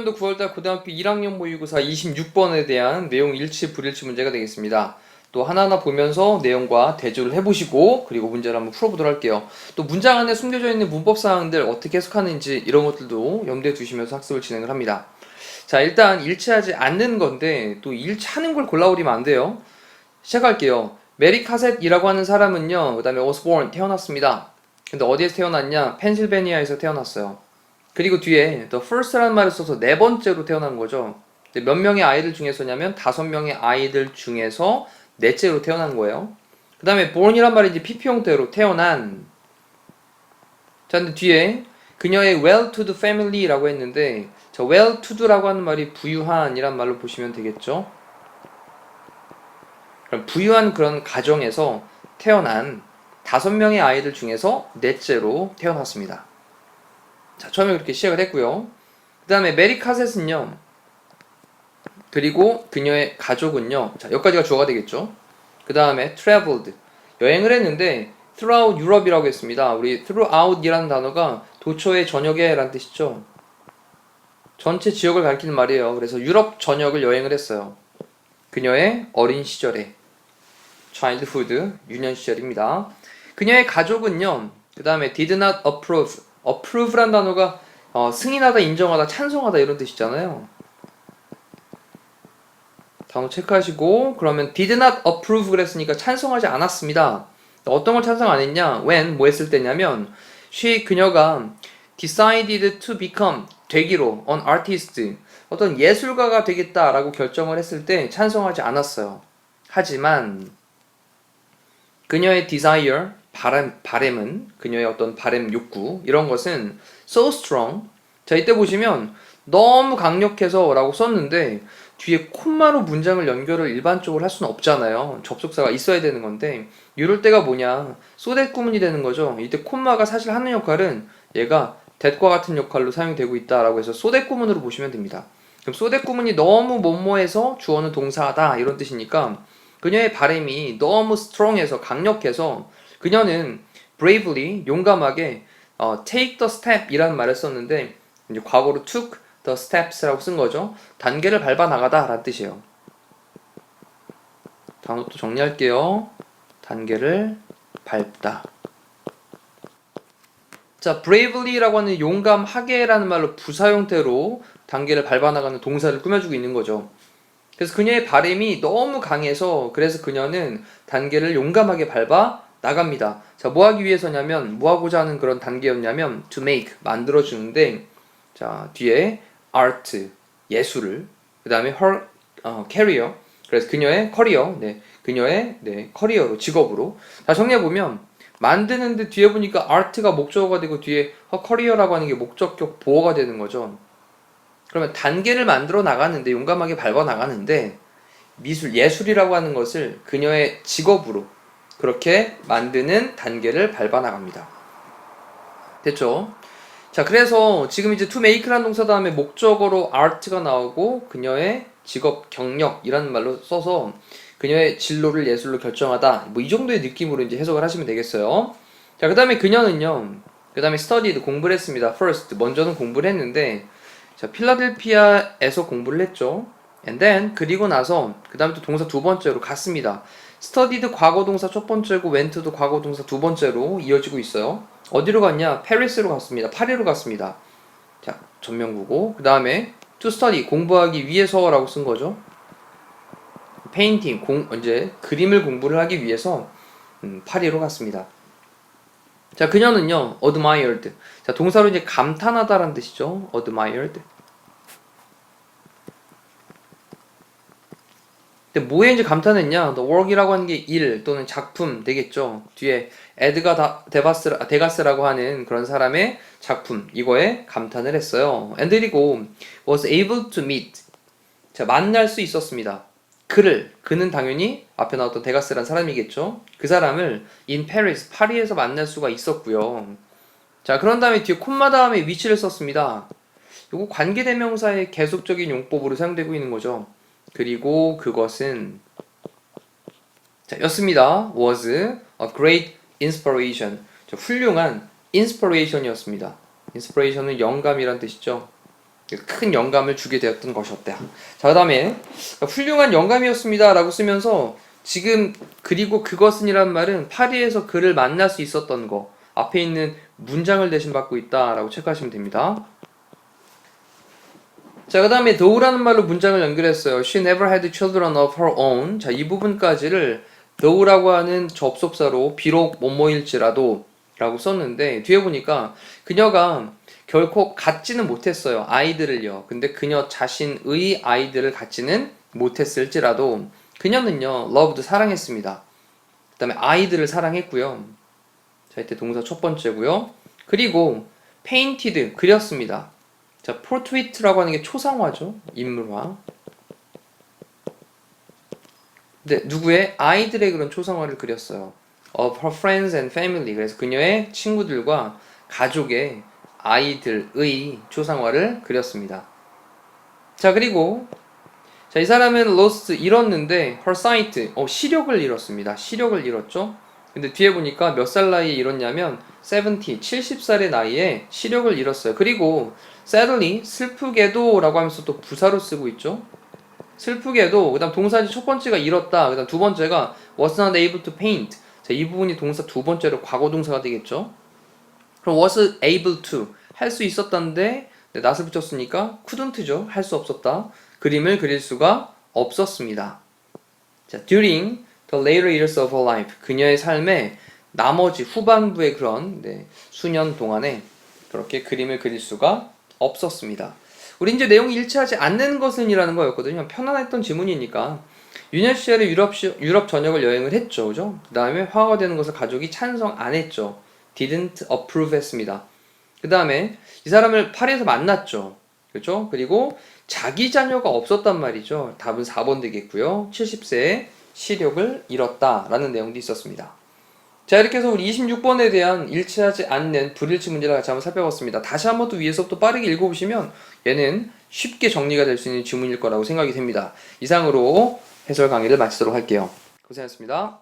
년도 9월달 고등학교 1학년 모의고사 26번에 대한 내용 일치 불일치 문제가 되겠습니다. 또 하나하나 보면서 내용과 대조를 해보시고 그리고 문제를 한번 풀어보도록 할게요. 또 문장 안에 숨겨져 있는 문법 사항들 어떻게 해석하는지 이런 것들도 염두에 두시면서 학습을 진행을 합니다. 자, 일단 일치하지 않는 건데 또 일치하는 걸 골라버리면 안 돼요. 시작할게요. 메리 카셋이라고 하는 사람은요, 그 다음에 was born, 태어났습니다. 근데 어디에서 태어났냐? 펜실베니아에서 태어났어요. 그리고 뒤에 the first라는 말을 써서 네 번째로 태어난 거죠. 몇 명의 아이들 중에서냐면 5명의 아이들 중에서 넷째로 태어난 거예요. 그 다음에 born이란 말이 이제 PP 형태로 태어난. 자, 근데 뒤에 그녀의 well-to-do family라고 했는데 자, well-to-do라고 하는 말이 부유한이란 말로 보시면 되겠죠. 그럼 부유한 그런 가정에서 태어난 5명의 아이들 중에서 넷째로 태어났습니다. 자, 처음에 그렇게 시작을 했고요. 그 다음에 메리 카셋은요, 그리고 그녀의 가족은요, 자, 여기까지가 주어가 되겠죠. 그 다음에 traveled, 여행을 했는데 throughout Europe이라고 했습니다. 우리 throughout이라는 단어가 도처의 전역에 라는 뜻이죠. 전체 지역을 가리키는 말이에요. 그래서 유럽 전역을 여행을 했어요. 그녀의 어린 시절에 childhood, 유년 시절입니다. 그녀의 가족은요, 그 다음에 did not approve, approve란 단어가 승인하다, 인정하다, 찬성하다 이런 뜻이잖아요. 단어 체크하시고 그러면 did not approve 그랬으니까 찬성하지 않았습니다. 어떤 걸 찬성 안 했냐? when 뭐 했을 때냐면 그녀가 decided to become 되기로 an artist 어떤 예술가가 되겠다라고 결정을 했을 때 찬성하지 않았어요. 하지만 그녀의 desire 바램은 그녀의 어떤 바램 욕구 이런 것은 so strong. 자, 이때 보시면 너무 강력해서 라고 썼는데 뒤에 콤마로 문장을 연결을 일반적으로 할 수는 없잖아요. 접속사가 있어야 되는 건데 이럴 때가 뭐냐, so that 구문이 되는 거죠. 이때 콤마가 사실 하는 역할은 얘가 that과 같은 역할로 사용이 되고 있다라고 해서 so that 구문으로 보시면 됩니다. 그럼 so that 구문이 너무 뭐뭐해서 주어는 동사하다 이런 뜻이니까 그녀의 바램이 너무 strong해서 강력해서 그녀는 bravely 용감하게 take the step 이라는 말을 썼는데 이제 과거로 took the steps라고 쓴 거죠. 단계를 밟아 나가다 라는 뜻이에요. 단어 또 정리할게요. 단계를 밟다. 자, bravely라고 하는 용감하게라는 말로 부사 형태로 단계를 밟아 나가는 동사를 꾸며주고 있는 거죠. 그래서 그녀의 바램이 너무 강해서 그래서 그녀는 단계를 용감하게 밟아 나갑니다. 자, 뭐 하기 위해서냐면 뭐 하고자 하는 그런 단계였냐면 to make 만들어 주는데 자, 뒤에 art 예술을 그 다음에 her career 그래서 그녀의 커리어 그녀의 커리어로 직업으로 자, 정리해 보면 만드는데 뒤에 보니까 art가 목적어가 되고 뒤에 her career라고 하는 게 목적격 보어가 되는 거죠. 그러면 단계를 만들어 나가는데 용감하게 밟아 나가는데 예술이라고 하는 것을 그녀의 직업으로 그렇게 만드는 단계를 밟아 나갑니다. 됐죠? 자, 그래서 지금 이제 to make라는 동사 다음에 목적어로 art가 나오고 그녀의 직업 경력이라는 말로 써서 그녀의 진로를 예술로 결정하다 뭐 이 정도의 느낌으로 이제 해석을 하시면 되겠어요. 자, 그 다음에 그녀는요, 그 다음에 studied 공부를 했습니다. first 먼저는 공부를 했는데 자, 필라델피아에서 공부를 했죠. And then 그리고 나서 그 다음에 또 동사 두 번째로 갔습니다. studied 과거 동사 첫 번째고 went도 과거 동사 두 번째로 이어지고 있어요. 어디로 갔냐? 파리스로 갔습니다. 파리로 갔습니다. 자, 전명구고 그 다음에 to study 공부하기 위해서라고 쓴 거죠. 페인팅 이제 그림을 공부를 하기 위해서 파리로 갔습니다. 자, 그녀는요 admired 자, 동사로 이제 감탄하다라는 뜻이죠. admired. 근데 뭐에 이제 감탄했냐? the work이라고 하는 게 일 또는 작품 되겠죠. 뒤에 데가스라고 하는 그런 사람의 작품 이거에 감탄을 했어요. and 그리고 was able to meet 자, 만날 수 있었습니다. 그는 당연히 앞에 나왔던 데가스라는 사람이겠죠. 그 사람을 in Paris 파리에서 만날 수가 있었고요. 자, 그런 다음에 뒤에 콤마 다음에 위치를 썼습니다. 이거 관계대명사의 계속적인 용법으로 사용되고 있는 거죠. 그리고 그것은 자, 였습니다. was a great inspiration. 자, 훌륭한 inspiration이었습니다. inspiration은 영감이란 뜻이죠. 큰 영감을 주게 되었던 것이었다. 자, 그 다음에 훌륭한 영감이었습니다 라고 쓰면서 지금 그리고 그것은이란 말은 파리에서 그를 만날 수 있었던 거 앞에 있는 문장을 대신받고 있다 라고 체크하시면 됩니다. 자, 그 다음에 though라는 말로 문장을 연결했어요. She never had children of her own. 자, 이 부분까지를 though라고 하는 접속사로 비록 뭐뭐일지라도 라고 썼는데 뒤에 보니까 그녀가 결코 갖지는 못했어요. 아이들을요. 근데 그녀 자신의 아이들을 갖지는 못했을지라도 그녀는요, loved 사랑했습니다. 그 다음에 아이들을 사랑했고요. 자, 이때 동사 첫 번째고요. 그리고 painted 그렸습니다. 자, portrait라고 하는 게 초상화죠. 인물화. 근데 누구의 아이들의 그런 초상화를 그렸어요. Of her friends and family. 그래서 그녀의 친구들과 가족의 아이들의 초상화를 그렸습니다. 자, 그리고 자, 이 사람은 lost 잃었는데 her sight 시력을 잃었습니다. 시력을 잃었죠. 근데 뒤에 보니까 몇 살 나이에 잃었냐면 70살의 나이에 시력을 잃었어요. 그리고 sadly 슬프게도 라고 하면서 또 부사로 쓰고 있죠. 슬프게도 그다음 동사지 첫 번째가 잃었다. 그다음 두 번째가 was not able to paint. 자, 이 부분이 동사 두 번째로 과거 동사가 되겠죠. 그럼 was able to 할 수 있었다는데 not을 붙였으니까 couldn't죠. 할 수 없었다. 그림을 그릴 수가 없었습니다. 자, during the later years of her life 그녀의 삶의 나머지 후반부의 그런 수년 동안에 그렇게 그림을 그릴 수가 없었습니다. 우리 이제 내용이 일치하지 않는 것은이라는 거였거든요. 편안했던 지문이니까 유년 시절에 유럽 전역을 여행을 했죠, 그죠? 그 다음에 화가 되는 것을 가족이 찬성 안 했죠. didn't approve 했습니다. 그 다음에 이 사람을 파리에서 만났죠, 그렇죠? 그리고 자기 자녀가 없었단 말이죠. 답은 4번 되겠고요. 70세에 시력을 잃었다라는 내용도 있었습니다. 자, 이렇게 해서 우리 26번에 대한 일치하지 않는 불일치 문제를 같이 한번 살펴봤습니다. 다시 한번 또 위에서부터 빠르게 읽어보시면 얘는 쉽게 정리가 될 수 있는 지문일 거라고 생각이 됩니다. 이상으로 해설 강의를 마치도록 할게요. 고생하셨습니다.